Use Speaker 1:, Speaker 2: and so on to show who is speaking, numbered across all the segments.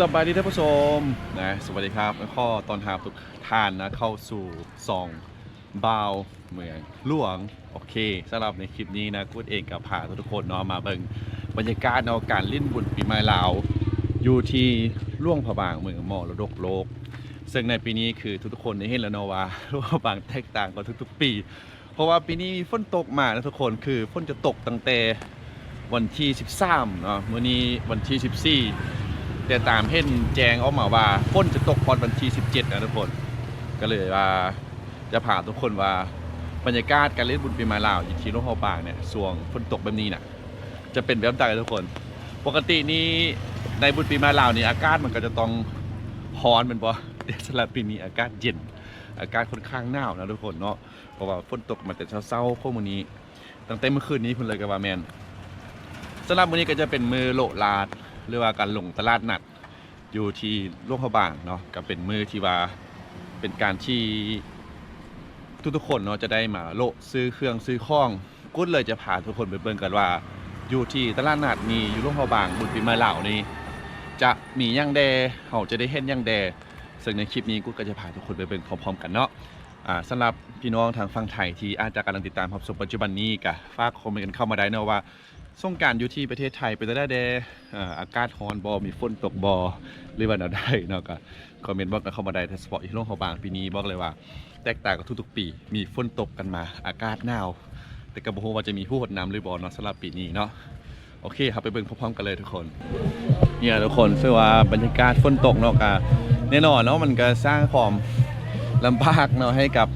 Speaker 1: สบายดีท่านผู้ชมนะสวัสดีครับข้อตอนหาทุกท่านนะเข้าสู่ซองบาวเมืองหลวงโอเคสำหรับในคลิปนี้นะกูเองกับพาทุกคนเนาะมาเบิ่งบรรยากาศเนาะการเล่นบุญปีใหม่ลาวอยู่ที่หลวงพระบางเมืองมรดกโลกซึ่งในปีนี้คือทุกคนได้เห็นแล้วเนาะว่าหลวงพระบางแตกต่างกว่าทุกๆปีเพราะว่าปีนี้มีฝนตกมานะทุกคนคือฝนจะตกตั้งแต่วันที่13เนาะมื้อนี้วันที่14แต่ตามเห็นแจ้งออกมาว่าฝนจะตกตอนวันที่17นะทุกคนก็เลยว่าจะพาทุกคนว่าบรรยากาศการเล่นบุญปีใหม่ลาวอยู่ที่หลวงพระบางเนี่ยช่วงฝนตกแบบนี้น่ะจะเป็นแบบใดทุกคนปกตินี้ในบุญปีใหม่ลาวนี่อากาศมันก็จะต้องร้อนเป็นบ่สำหรับปีนี้อากาศเย็นอากาศค่อนข้างหนาวนะทุกคนเนาะเพราะว่าฝนตกมาแต่เช้าๆพวกมื้อนี้ตั้งแต่เมื่อคืนนี้เพิ่นเลยก็ว่าแม่นสำหรับมื้อนี้ก็จะเป็นมื้อโลลาดหรือว่าการลงตลาดนัดอยู่ที่หลวงพระบางเนาะก็เป็นมื้อที่ว่าเป็นการที่ทุกๆคนเนาะจะได้มาโลซื้อเครื่องซื้อของกุ๊ดเลยจะพาทุกคนไปเบิ่งกันว่าอยู่ที่ตลาดนัดนี้อยู่หลวงพระบางบุญปีใหม่ลาวนี้จะมีหยังแดเฮาจะได้เห็นหยังแดซึ่งในคลิปนี้กุ๊ดก็จะพาทุกคนไปเบิ่งพร้อมๆกันเนาะสำหรับพี่น้องทางฝั่งไทยที่อาจจะกำลังติดตามรับชมปัจจุบันนี้ก็ฝากคอมเมนต์กันเข้ามาได้เนาะว่าสงกรานต์อยู่ที่ประเทศไทยเป็นได้แดอากาศร้อนบ่มีฝนตกบ่หรือว่าแนวใดเนาะก็คอมเมนต์บอกกันเข้ามาได้เฉพาะที่หลวงพระบางปีนี้บอกเลยว่าแตกต่างกับทุกๆปีมีฝนตกกันมาอากาศหนาวแต่ก็บ่ฮู้ว่าจะมีผู้หดน้ำหรือบ่เนาะสำหรับปีนี้เนาะโอเคครับไปเบิ่งพร้อมๆกันเลยทุกคนเนี่ยทุกคนคือว่าบรรยากาศฝนตกเนาะก็แน่นอนเนาะมันก็สร้างความลำบากเนาะให้กับ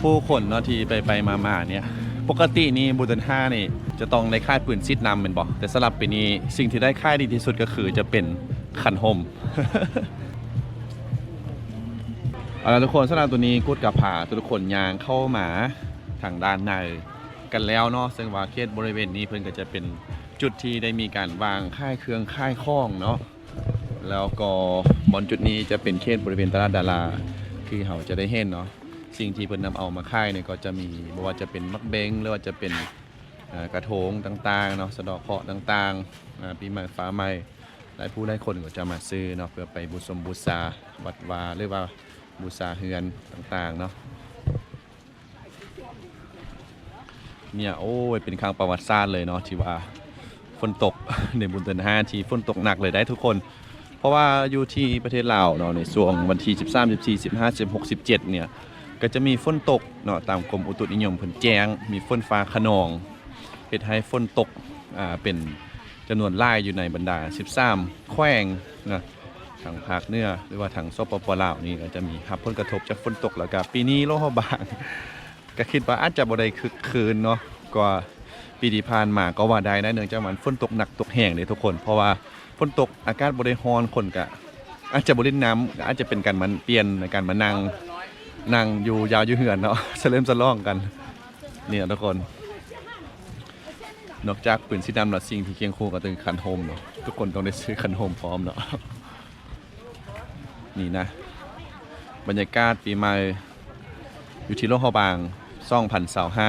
Speaker 1: ผู้คนเนาะที่ไปมาเนี่ยปกตินี่บุญเดือน5นี่จะต้องได้ค่ายปืนซิดนำเป็นบอกแต่สำหรับปีนี้สิ่งที่ได้ค่ายดีที่สุดก็คือจะเป็นขันห่ม เอาละทุกคนสำหรับตัวนี้กูดกับผาทุกคนยางเข้ามาทางด้านในกันแล้วเนาะซึ่งว่าเขตบริเวณนี้เพิ่นก็จะเป็นจุดที่ได้มีการวางค่ายเครื่องค่ายข้องเนาะแล้วก็บนจุดนี้จะเป็นเขตบริเวณตลาดดาราคือเราจะได้เห็นเนาะสิ่งที่เพิ่นนำเอามาค่ายเนี่ยก็จะมีไม่ว่าจะเป็นมักเบงหรือว่าจะเป็นกระทงต่างๆเนาะสะดอกเคราะห์ต่างๆปีใหม่ฟ้าใหม่หลายผู้หลายคนก็จะมาซื้อเนาะเพื่อไปบูชาวัดวาหรือว่าบูชาเฮือนต่างๆเนาะเนี่ยโอ้ยเป็นครั้งประวัติศาสตร์เลยเนาะที่ว่าฝนตก ในบุญเดือน5ที่ฝนตกหนักเลยได้ทุกคนเพราะว่าอยู่ที่ประเทศลาวเนาะในช่วงวันที่13 14 15 16 17เนี่ยก็จะมีฝนตกเนาะตามกรมอุตุนิยมเพิ่นแจ้งมีฝนฟ้าคะนองเฮ็ดให้ฝนตกเป็นจำนวนหลายอยู่ในบรรดา13แขวงนะทางภาคเหนือหรือว่าทางสปปลาวนี่ก็จะมีรับผลกระทบจากฝนตกแล้วก็ปีนี้หลวงพระบาง ก็คิดว่าอาจจะบ่ได้คึกคืนเนาะกว่าปีที่ผ่านมาก็ว่าได้นะเนื่องจากมันฝนตกหนักตกแห้งเลยทุกคนเพราะว่าฝนตกอากาศบ่ได้ร้อนคนก็อาจจะบ่เล่นน้ำอาจจะเป็นการมันเปลี่ยนในการมานั่งอยู่ยาวอยู่เหือนเนาะสะเริ่มสะล่องกันเนี่ยทุกคนนอกจากปืนสีดำแล้วสิ่งที่เคียงคู่ก็คือคันโฮมเนาะทุกคนต้องได้ซื้อคันโฮมพร้อมเนาะนี่นะบรรยากาศปีใหม่อยู่ที่หลวงพระบาง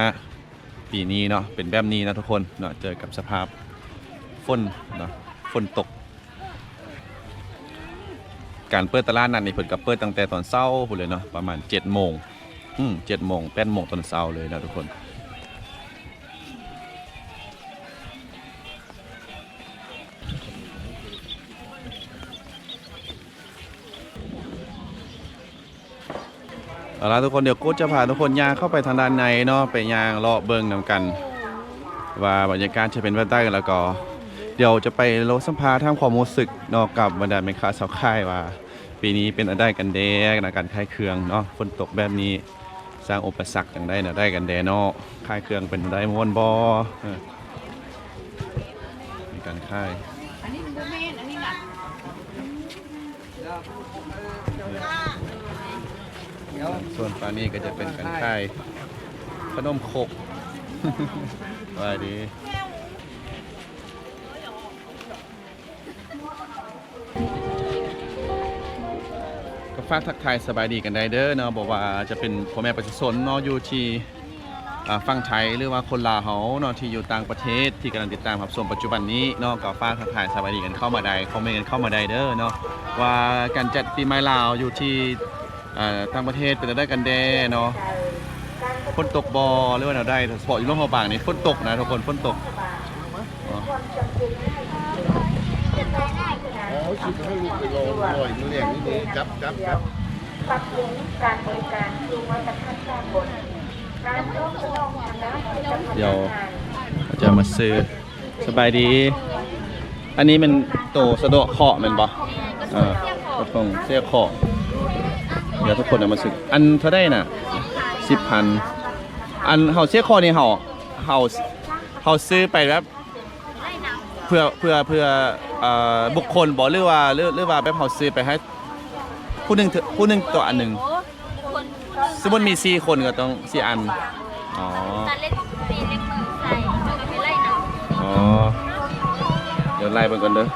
Speaker 1: 2025ปีนี้เนาะเป็นแบบนี้นะทุกคนเนาะเจอกับสภาพฝนเนาะฝนตกการเปิดตลาดนัดนี่เพิ่นก็เปิดตั้งแต่ตอนเช้าพุ่นเลยเนาะประมาณ7 โมง7 โมง8 โมงตอนเช้าเลยนะทุกคนเอาล่ะทุกคนเดี๋ยวกูจะพาทุกคนย่างเข้าไปทางด้านในเนาะไปย่างเลาะเบิ่งนำกันว่าบรรยากาศจะเป็นแบบใดแล้วก็เดี๋ยวจะไปโลสัมภาษณ์ทางความรู้สึกเนาะกับบรรดาแม่ค้าชาวค่ายว่าปีนี้เป็นอะไรกันแดในการค่ายเครื่องเนาะฝนตกแบบนี้สร้างอุปสรรคอย่างใดน่ะได้กันแดเนาะค่ายเครื่องเป็นได้ม่วนบ่มีการค่ายอันนี้มันบ่แม่นอันนี้น่ะส่วนฝั่งนี้ก็จะเป็นการค่ายขนมครก ว่าดีก็ฝากทักทายสบายดีกันได้เด้อเนาะบอกว่าจะเป็นพ่อแม่ประชาชนเนาะอยู่ที่ ฟังไทยหรือว่าคนลาวเฮาเนาะที่อยู่ต่างประเทศที่กำลังติดตามรับชมปัจจุบันนี้เนาะก็ฝากทักทายสวัสดีกันเข้ามาได้คอมเมนต์กันเข้ามาได้เด้อเนาะว่าการจัดปีใหม่ลาวอยู่ที่ต่างประเทศเป็นได้กันแด้เนาะฝนตกบ่หรือว่าแนวใดเฉพาะอยู่ลำปางนี่ฝนตกนะทุกคนฝนตก
Speaker 2: คิดให้ลูกไปลอยมันเลี้ยงนี่จับ
Speaker 3: ปรับปรุงการบริการดูมาตรฐานด้านบนการร่วมมือทางด้าน
Speaker 1: เดี๋ยวจะมาซื้อสบายดีอันนี้มันโตสะดวกเคาะมันบ่กระทงเสียเคาะเดี๋ยวทุกคนเอามาซื้ออันเท่าได้น่ะ 10,000 อันเฮาเสียเคาะนี่เฮาซื้อไปแบบเพื่อบุคคลบ่หรือว่าแบบเฮาซื้อไปให้ผู้หนึงต่ออันหนึงสมมุติมี4คนก็ต้อง4อันอ๋อตาเล็กตีเล็กมือใส่แล้วก็ไปไล่น้ำอ๋อเดี๋ยวไล่เบิ่งก่อนเด้อ1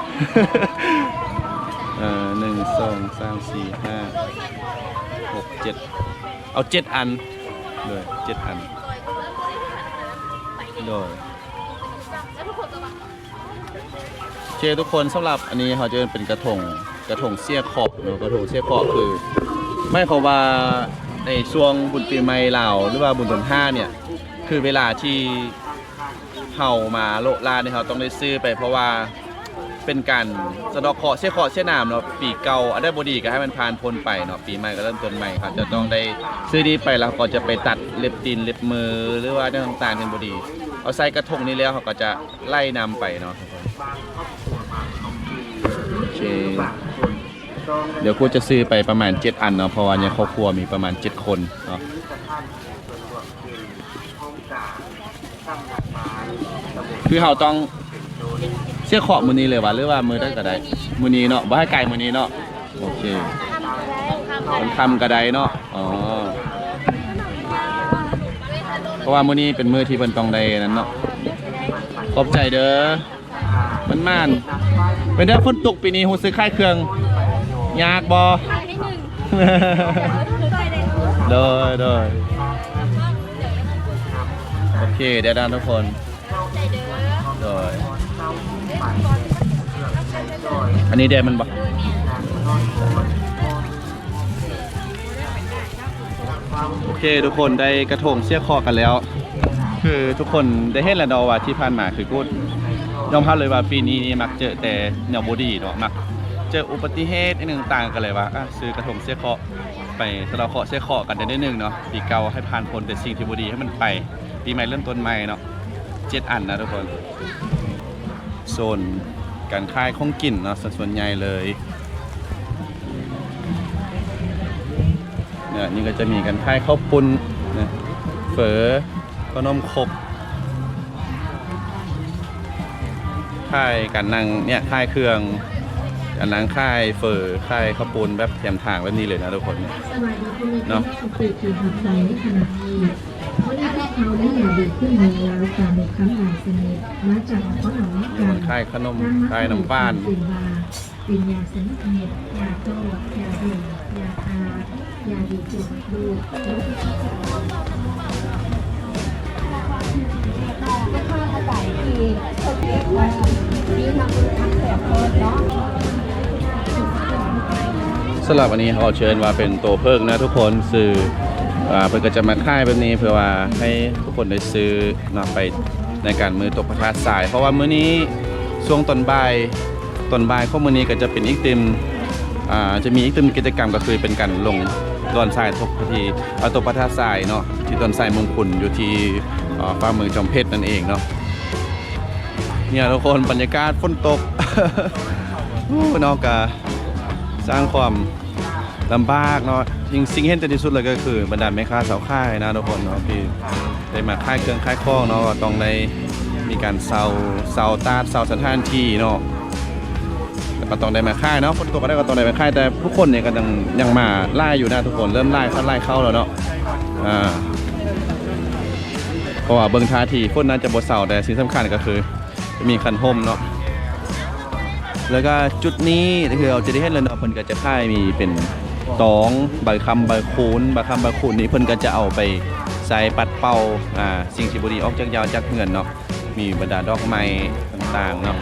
Speaker 1: 2 3 4 5 6 7เอา7อันเลย7อันโดยโอเคทุกคนสำหรับอันนี้เขาจะเป็นกระทงเสี้ยขอบเนาะกระทงเสี้ยขอบคือไม่เขาว่าในช่วงบุญปีใหม่ลาวหรือว่าบุญเดือน5เนี่ยคือเวลาที่เฮามาโลลาเนี่ยเขาต้องได้ซื้อไปเพราะว่าเป็นการสะดอกเคราะห์เสี้ยเคราะห์เสี้ยน้ำเนาะปีเก่าอันได้บ่ดีก็ให้มันผ่านพ้นไปเนาะปีใหม่ก็เริ่มต้นใหม่ครับจะต้องได้ซื้อดีไปแล้วก็จะไปตัดเล็บตีนเล็บมือหรือว่าเรื่องต่างๆเป็นบ่ดีเอาใส่กระทงนี้แล้วเขาก็จะไล่นำไปเนาะโอเคเดี๋ยวกูจะซื้อไปประมาณ7อันเนาะเพราะว่าเนี่ยครอบครัวมีประมาณ7คนเนาะคือเราต้องเสี้ยขอบมือนี้เลยวะหรือว่ามือได้ก็ได้มือนี้เนาะบ่ให้ไกลมือนี้เนาะโอเคมันทำกระไดเนาะอ๋อเพราะว่ามือนี้เป็นมือที่เพิ่นต้องได้นั้นเนาะขอบใจเด้อมันม่านเป็นได้ฝนตกปีนี้ฮู้สึกคล้ายเครื่องยากบ่โดยโอเคเดี๋ยวทุกคนโดยอันนี้แดงมันบ่โอเคทุกคนได้กระทงเสี้ยคอกันแล้วคือทุกคนได้เห็นแล้วเนาะว่าที่ผ่านมาคือกูยอมรับเลยว่าปีนี้นี่มักเจอแต่แนวบ่ดีเนาะมักเจออุบัติเหตุนึงต่างกันเลยว่าซื้อกระทงเสี้ยเคาะไปสะเดาเคาะเสี้ยเคาะกันได้นิดนึงเนาะปีเก่าให้ผ่านพ้นแต่สิ่งที่บ่ดีให้มันไปปีใหม่เริ่มต้นใหม่เนาะ7อันนะทุกคนโซนการขายของกินเนาะส่วนใหญ่เลยเนี่ยนี่ก็จะมีการขายข้าวปุ้นนะเฝอขนมครกขายกันนั่งเนี่ยขายเครื่องกันนั่งขายเฝอขายข้าวปุ้นแบบแถมทางแบบนี้เลยนะทุกคนเนาะ
Speaker 4: วันนี้ได้เขาได้อย่างดีขึ้นในรายการในคำอ่านสนิทมาจากข้อหลังการ
Speaker 1: ขายขนมขายน้ำป้าน
Speaker 4: เป็นยาสนิทเม็ดยาโต้ยาดื่มยาทายาดีจุดดู
Speaker 1: สำหรับวันนี้เขาเชิญว่าเป็นโตเพิ่งนะทุกคนซื้อเพื่อก็จะมาค่ายแบบนี้เพื่อว่าให้ทุกคนได้ซื้อนำไปในการมือตกประทัดสายเพราะว่ามื้อนี้ช่วงตอนบ่ายของมื้อนี้ก็จะเป็นอีกติมจะมีอีกติมกิจกรรมก็คือเป็นการลงดอนทรายตกพิธีตกประทัดสายเนาะที่ดอนทรายมงคลอยู่ที่ฝ่ามือจอมเพชรนั่นเองเนาะเนี่ยทุกคนบรรยากาศฝนตก นอกจากสร้างความลำบากเนาะสิ่งเห็นแต่ที่สุดเลยก็คือบรรดาแม่ค้าสาวค่ายนะทุกคนเนาะที่ได้มาค่ายเครื่องค่ายข้องเนาะต้องได้มีการเซาตาดเซาสถานที่เนาะแล้วก็ต้องได้มาค่ายเนาะคนตัวก็ได้ก็ต้องได้มาค่ายแต่ทุกคนเนี่ยก็ยังมาไล่อยู่นะทุกคนเริ่มไล่เข้าแล้วเนาะเพราะว่าเบิ่งท่าทีคนน่าจะบ่เซาแต่สิ่งสำคัญก็คือมีคันห่มเนาะแล้วก็จุดนี้คือเราจะได้เห็นเลยเนาะเพิ่นก็จะค่ายมีเป็นตองใบคำใบคูนนี่เพิ่นก็จะเอาไป ใส่ปัดเป่าสิ่งที่บ่ดีออกจากยาวจากเงินเนาะมีบรรดาดอกไม้ต่างๆเนาะ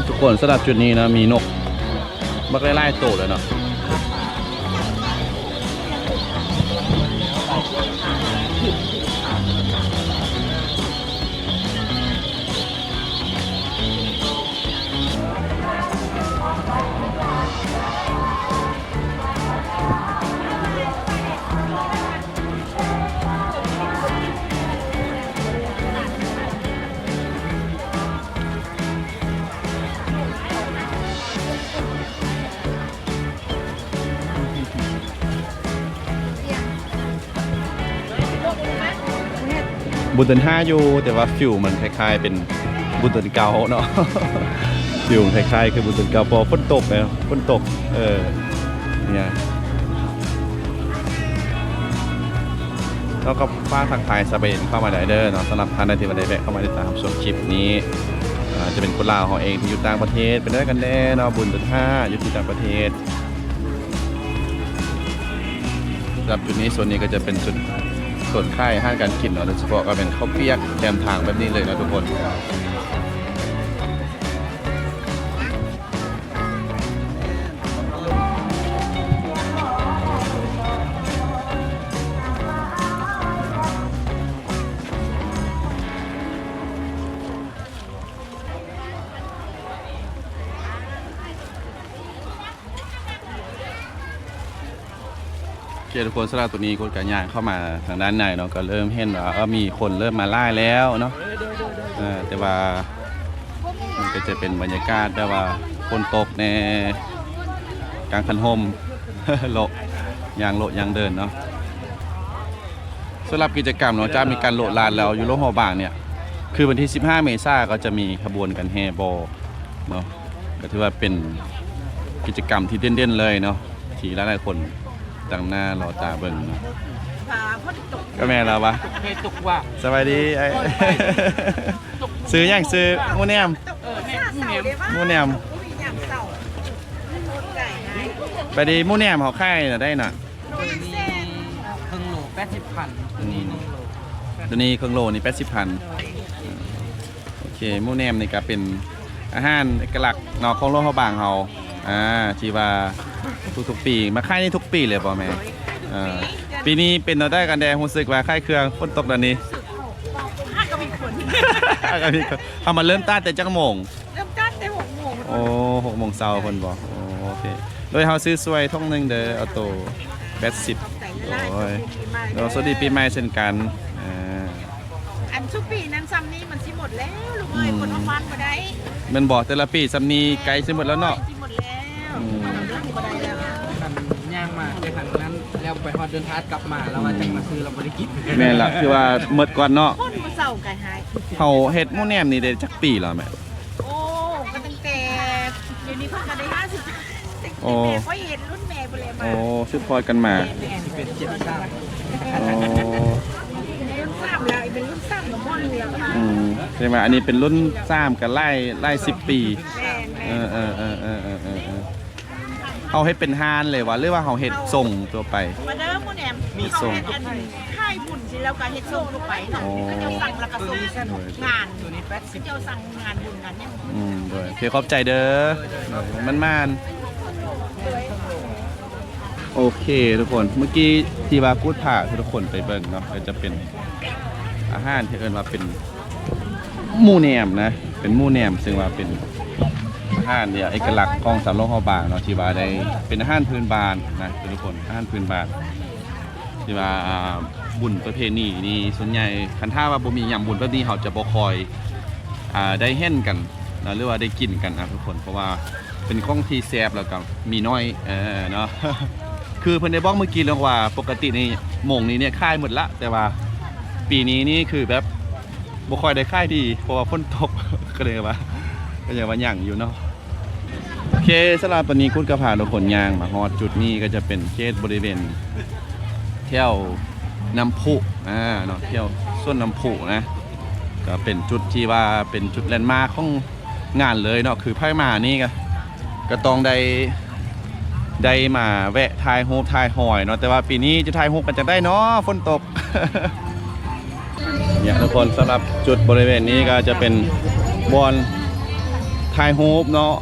Speaker 1: ทุกคนสำหรับจุดนี้นะมีนกบักไล่ๆโตเลยเนาะบุญเดือน5อยู่แต่ว่าฟิวมันคล้ายๆเป็นบุญเดือนเก่าเนาะ ฟิวคล้ายๆคือบุญเดือนเก่าพอฝนตกเลยฝนตกเนี่ยแล้วก็ฟ้าทางไทยสเปนเข้ามาได้เด้อเนาะสำหรับท่านใดที่มาได้แวะเข้ามาติดตามชมคลิปนี้จะเป็นคนลาวเขาเองที่อยู่ต่างประเทศเป็นด้วยกันแน่เนาะบุญเดือน5อยู่ที่ต่างประเทศสำหรับจุดนี้ส่วนนี้ก็จะเป็นจุดส่วนค่ายอาหารการกินเนาะโดยเฉพาะก็เป็นข้าวเปียกแกมทางแบบนี้เลยนะทุกคนโอเคทุกคนสำหรับตัวนี้คนกันย่างเข้ามาทางด้านในเนาะก็เริ่มเห็นว่ามีคนเริ่มมาไล่แล้วเนาะแต่ว่ามันก็จะเป็นบรรยากาศแบบว่าคนตกในกลางคันห่ม โลยางเดินเนาะสำหรับกิจกรรมเนาะจะมีการโลดลานแล้วอยู่โลกหอบางเนี่ยคือวันที่15 เมษายนก็จะมีขบวนกันแห่บอเนาะก็ถือว่าเป็นกิจกรรมที่เด่นๆเลยเนาะที่หลายๆคนตั้งหน้ารอตาเบิ่งเนาะก็แม่เราปะสบายดีไอ้ ซื้อยังซื้อมูเนียมไปดีมูเนียมเขาค่ายน่ะได้น่ะ
Speaker 5: ครึ่งโล80,000
Speaker 1: ตัวนี้ครึ่งโลนี่80,000โอเคมูเนียมนี่ก็เป็นอาหารเอกลักษณ์เนาะของโลกเขาบางเขาที่ว่าทุกปีมาค่ายนี่ทุกปีเลยป่ะแม่ปีนี้เป็นเราได้กันแดงรู้สึกว่าค่ายเครื่องฝนตกตอนนี้ก็มีคนเขามาเริ่มต้นแต่จักโมง
Speaker 3: เริ่มต้นแต่6 โมง
Speaker 1: โอ้6 โมงเช้าคนบอกโอเคโดยเขาซื้อสวยท่องหนึ่งเด้อเอาโต80โอ้ยเราสวัสดีปีใหม่เช่นกัน
Speaker 3: อันทุกปีนั้นซ้ำนี้มันสิหมดแล้วลูกเอ้ยคนฟันมาได้
Speaker 1: มันบอกแต่ละปีซ้ำนี้ไกลสิหมดแล้วเนาะ
Speaker 3: หมดแล้ว
Speaker 5: ย่างมาในครั้งนั้นแล้วไปฮอดเดินทางกลับมาแล้วว่าจังมาซื้อเราบ่ได้กิน
Speaker 1: แม่นล่ะคือว่าหมดก่อนเนาะ
Speaker 3: คนมาเศร้ากันหาย
Speaker 1: เฮาเฮ็ดหมูแหนมนี่ได้จักปีแล้วแม่
Speaker 3: โอ้ก็ตั้งแต่เดี๋ยวนี้เพิ่นก็ได้50โอ้ค่อยเห็นรุ่นแม่บ่เลยมา
Speaker 1: โอ้สืบทอดกันมา
Speaker 5: เป็นเจ็ดซ่า
Speaker 1: โอ้
Speaker 3: รุ่น3แล้วเป็นรุ่น3กับม่อนแล้ว
Speaker 1: ใช่มั้ยอันนี้เป็นรุ่น3กับไล่10 ปีเขาเฮ็ดเป็นฮานเลยวะหรือว่าเขาเฮ็ดส่งตัวไป
Speaker 3: มาเด้อหมูแหนมมีส่งค่ายบุญสิแล้วก็เฮ็ดส่งตัวไปเนาะก็จะสั่งแล้วก็ส่งงานตัวนี้80เจ้าสั่งงานบุญกันเนี่ย
Speaker 1: ด้วยโอเคขอบใจเด้อมันโอเคทุกคนเมื่อกี้ที่ว่าพูดผ่าทุกคนไปเบิ่งเนาะก็จะเป็นอาหารที่เอิ้นว่าเป็นหมูแหนมนะเป็นหมูแหนมซึ่งว่าเป็นอาหารเนี่ยเอกลักษณ์ของสำโรงเฮาบางเนาะที่ว่าได้เป็นอาหารพื้นบ้านนะทุกคนอาหารพื้นบ้านที่ว่าบุญประเพณีนี่ส่วนใหญ่คันถ้าว่าบ่มีหยังบุญแบบนี้เฮาจะบ่ค่อยได้เห็นกันนะหรือว่าได้กินกันทุกคนเพราะว่าเป็นของที่แซ่บแล้วก็มีน้อยเนาะ คือเพิ่นได้บอกเมื่อกี้เรื่องว่าปกตินี่หม่งนี้เนี่ยค่ายหมดละแต่ว่าปีนี้นี่คือแบบบ่ค่อยได้ค่ายดีเพราะว่าฝนตก ก็เลยว่าก็ยังว่าหยั่งอยู่เนาะโอเคสำหรับตอนนี้คุณก็พาทุกคนย่างมาฮอดจุดนี้ก็จะเป็นเขตบริเวณเที่ยวน้ำพุเนาะเที่ยวส่วนน้ำพุนะก็เป็นจุดที่ว่าเป็นจุดแลนด์มาร์คของงานเลยเนาะคือไพ่มานี่ก็ต้องได้ ได้มาแวะถ่ายรูปถ่ายหอยเนาะแต่ว่าปีนี้จะถ่ายรูปกันจะได้เนาะฝนตก เนี่ยทุกคนสำหรับจุดบริเวณนี้ก็จะเป็นบอลถ่ายรูปเนาะ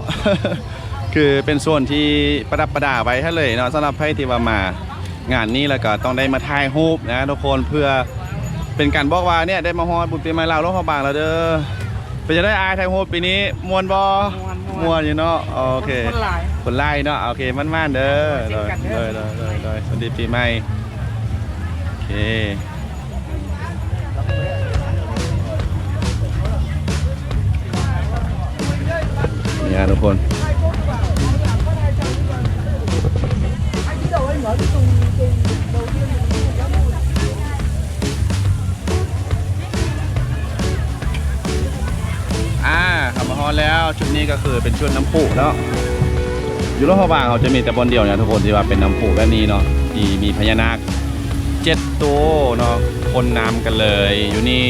Speaker 1: คือเป็นส่วนที่ประดับประดาไว้ให้เลยเนาะสำหรับใครที่ว่ามางานนี้แล้วก็ต้องได้มาถ่ายรูปนะทุกคนเพื่อเป็นการบอกว่าเนี่ยได้มาฮอดบุญปีใหม่ลาวโลกพระบางแล้วเด้อเป็นจะได้อายถ่ายรูปปีนี้มวนบ่มวนอยู่เนาะโอเคคนไล่เนาะโอเคมั่นๆเด้อเลยสวัสดีปีใหม่โอเคนี่ทุกคนขับมาฮอนแล้วชุดนี้ก็คือเป็นชุดน้ำพุเนาะอยู่รอบพระบางเขาจะมีแต่บนเดียวเนี่ยทุกคนที่ว่าเป็นน้ำพุแบบนี้เนาะที่มีพญานาค7ตัวเนาะพ่นน้ำกันเลยอยู่นี่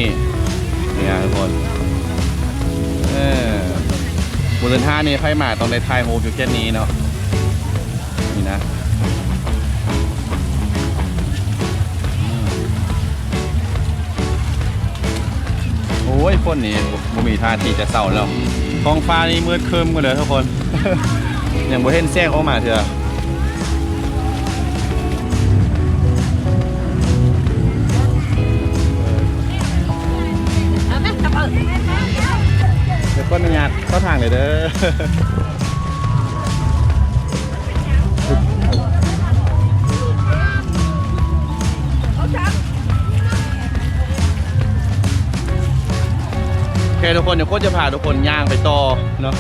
Speaker 1: เนี่ยทุกคนบุญท่านี่ไพ่หมาต้องได้ทายโฮอยู่แค่นี้เนาะนี่นะโอ้ยฝนนี่บ่มีท่าทีจะเศร้าแล้วท้องฟ้านี่มืดครึ้มกันเลยทุกคน อย่างบ่เห็นแสงออกมาเถอะเดี๋ยวก้นญาติเข้าทางเลยเด้อ โอเคทุกคนเดี๋ยวโค้ชจะพาทุกคนย่างไปต่อเนาะ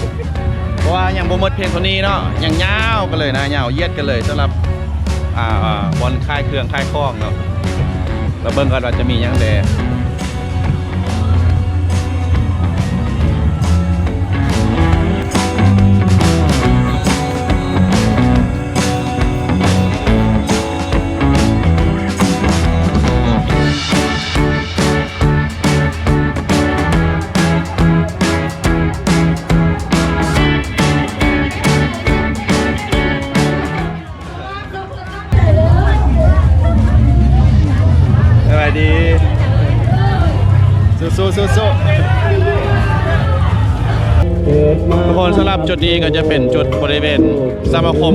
Speaker 1: เพราะว่ายังบ่หมดเพียงเท่านี้เนาะยังยาวกันเลยนะยาวเยียดกันเลยสำหรับบอลค่ายเครื่องค่ายคล้องเนาะเราเบิ่งกันว่าจะมียังแดดีสู้ทุกคนสำหรับจุดนี้ก็จะเป็นจุดบริเวณสมาคม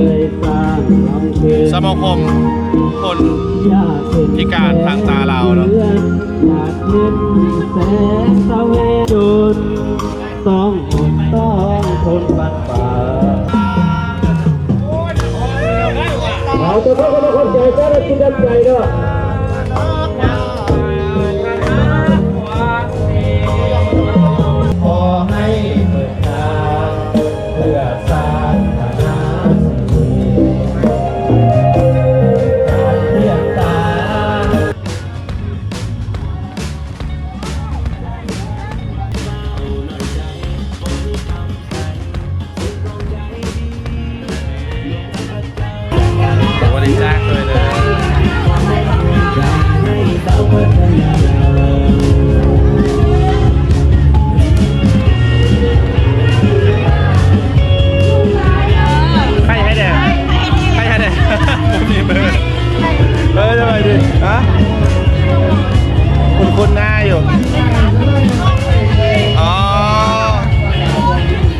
Speaker 1: คนพิการทางตาลาวเนาะ
Speaker 6: ต้องทนบัดป่าเอาตัวเขาก็ต้องใจก็ได้กินกันใจด้วยขอให้เปิดทางเพื่อสร้างฐานะสีการเรียกตา
Speaker 1: บริจาคเลยนะใครให้แดงมีเบอร์ทำไมดิฮะคุณหน้าอยู่อ๋อ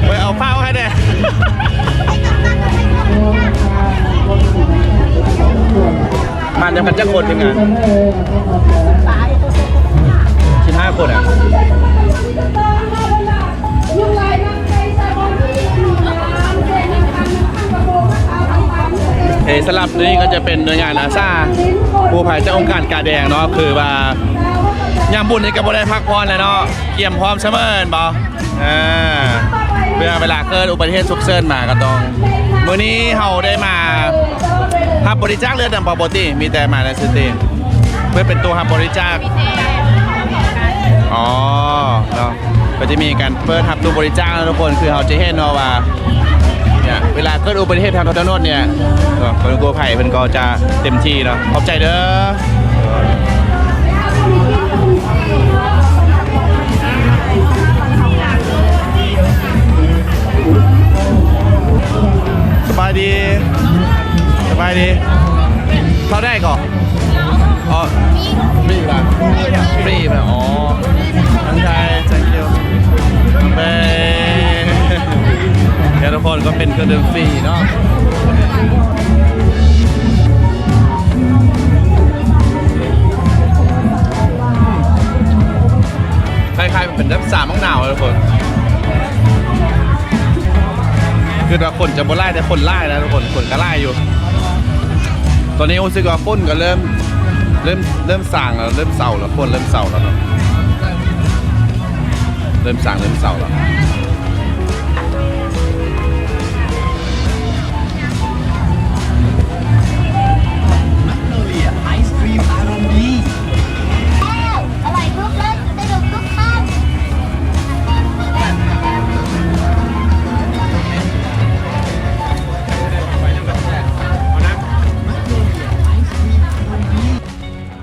Speaker 1: ไปเอาเป้าให้แดงมันจะกันจะคนยังไง15 คนอ่ะสลับนี้ก็จะเป็นหน่วยงานอาซาผู้ภัยจากองค์การกาแดงเนาะคือว่ายามบุญนี่ก็บ่ได้พักผ่อนเลยเนาะเกี่ยมพร้อมเสมอบ่เพื่อเวลาเกิดอุบัติเหตุฉุกเฉินมาก็ต้องมื้อนี้เฮาได้มารับบริจาคเลือดปกติมีแต่มาในสตีเพื่อเป็นตัวรับบริจาคอ๋อเนาะก็จะมีการเปิดรับตู้บริจาคนะทุกคนคือเฮาจะเห็นเนาะว่าเนี่ยเวลาเกิดอุบัติเหตุทางถนนเนี่ยคนกู้ภัยเพิ่นก็จะเต็มที่เนาะขอบใจเด้อสบายดี เข้าได้ก่อนอ๋อ
Speaker 2: ฟรีละ
Speaker 1: ฟรีไหมอ๋อทั้งไทย thank you ไปแค่ทุกคนก็เป็นเครื่องดื่มฟรีเนาะคล้ายๆมันเป็นน้ำสามมังนาวทุกคนคือว่าคนจะบ่ไล่แต่คนไล่นะทุกคนก็ไล่อยู่ ตอนนี้รู้สึกว่าคนก็เริ่มสั่งแล้วเริ่มเศร้าแล้วคนเริ่มเศร้าแล้วเนาะเริ่มสั่งเริ่มเศร้าแล้ว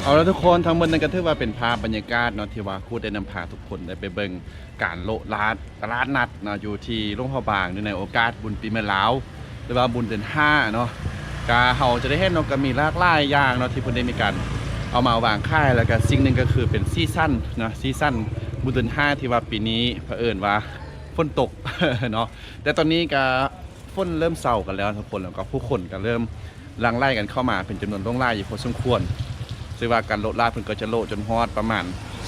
Speaker 1: เอาแล้วทุกคนทั้งหมดนั้นก็ถือว่าเป็นภาพบรรยากาศเนาะที่ว่าคูดได้นำพาทุกคนได้ไปเบิ่งการโละตลาดนัดเนาะอยู่ที่หลวงพ่อบางในโอกาสบุญปีใหม่ลาวหรือว่าบุญเดือน5เนาะกาเฮาจะได้เห็นเนาะก็มีหลากหลายอย่างเนาะที่เพิ่นได้มีการเอามาวางค่ายแล้วก็สิ่งหนึ่งก็คือเป็นซีซั่นเนาะซีซั่นบุญเดือน5ที่ว่าปีนี้เผอิญว่าฝนตก เนาะแต่ตอนนี้ก็ฝนเริ่มเศร้ากันแล้วทุกคนแล้วก็ผู้คนก็เริ่มหลั่งไหลกันเข้ามาเป็นจำนวนล่วงหลายอยู่พอสมควรซึ่งว่าการโละลาดเพิ่นก็จะโละจนฮอดประมาณ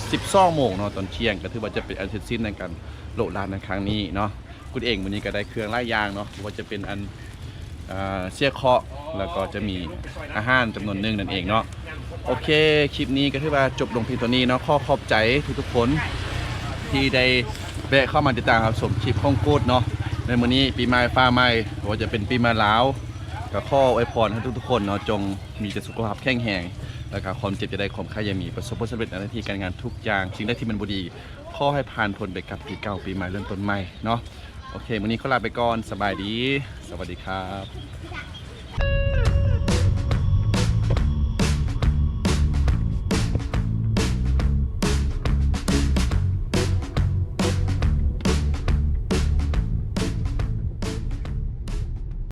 Speaker 1: 12 โมงเนาะตอนเที่ยงก็ถือว่าจะเป็นอันเสร็จสิ้นในการโละลาดในครั้งนี้เนาะคุณเองวันนี้ก็ได้เครื่องหลายอย่างเนาะว่าจะเป็นอันเสี้ยเคาะแล้วก็จะมีอาหารจำนวนหนึ่งนั่นเองเนาะโอเคคลิปนี้ก็ถือว่าจบลงเพียงตัวนี้เนาะขอบใจทุกคนที่ได้แวะเข้ามาติดตามรับชมคลิปของกูดเนาะในมื้อนี้ปีใหม่ฟ้าใหม่ว่าจะเป็นปีใหม่ลาวก็ขออวยพรให้ทุกๆคนเนาะจงมีแต่สุขภาพแข็งแรงแล้วก็ความเจ็บจะได้ความไข้อย่ามีประสบผลสำเร็จในหน้าที่การงานทุกอย่างสิ่งใดที่มันบ่ดีขอให้ผ่านพ้นไปกับปีเก่าปีใหม่เริ่มต้นใหม่เนาะโอเควันนี้ขอลาไปก่อนสบายดีสวัสดีครับ